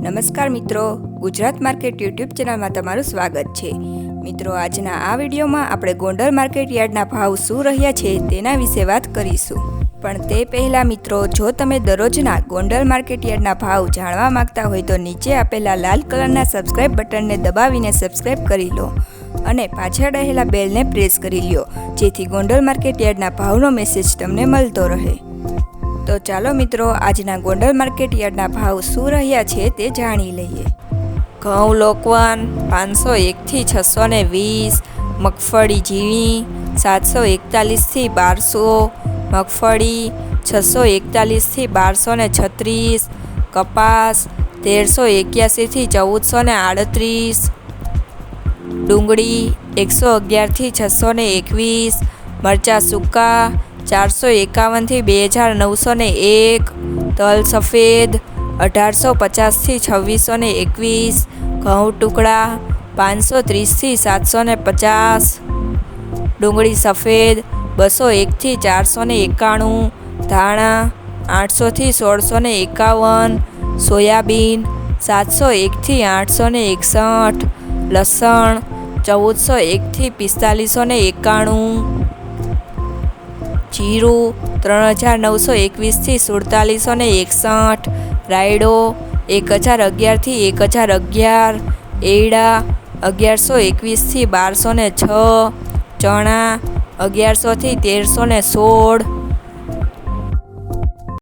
નમસ્કાર મિત્રો, Gujarat market YouTube ચેનલમાં તમારું સ્વાગત છે। મિત્રો, આજના આ વિડીયોમાં આપણે ગોંડલ માર્કેટ યાર્ડના ભાવ શું રહ્યા છે તેના વિશે વાત કરીશું। પણ તે પહેલાં મિત્રો, જો તમે દરરોજના ગોંડલ માર્કેટ યાર્ડના ભાવ જાણવા માંગતા હોય તો નીચે આપેલા લાલ કલરના સબસ્ક્રાઇબ બટનને દબાવીને સબસ્ક્રાઇબ કરી લો અને પાછળ રહેલા બેલને પ્રેસ કરી લ્યો, જેથી ગોંડલ માર્કેટ યાર્ડના ભાવનો મેસેજ તમને મળતો રહે। તો ચાલો મિત્રો, આજના ગોંડલ માર્કેટ યાર્ડના ભાવ શું રહ્યા છે તે જાણી લઈએ। ઘઉં લોકવન 501 થી 620, મગફળી ઝીણી 741 થી 1200, મગફળી 641 થી 1236, કપાસ 1381 થી 1438, ડુંગળી 111 થી 621, મરચાં સૂકા 451 થી 2901, તલ સફેદ 1850 થી 2621, ઘઉં ટુકડા 530 થી 750, ડુંગળી સફેદ 201 થી 491, ધાણા 800 થી 1651, સોયાબીન 701 થી 861, લસણ 1401 થી 4591, જીરું 3921 થી 4761, રાયડો 1011 થી 1011, એરડા 1121 થી 1206, ચણા 1100 થી 1316,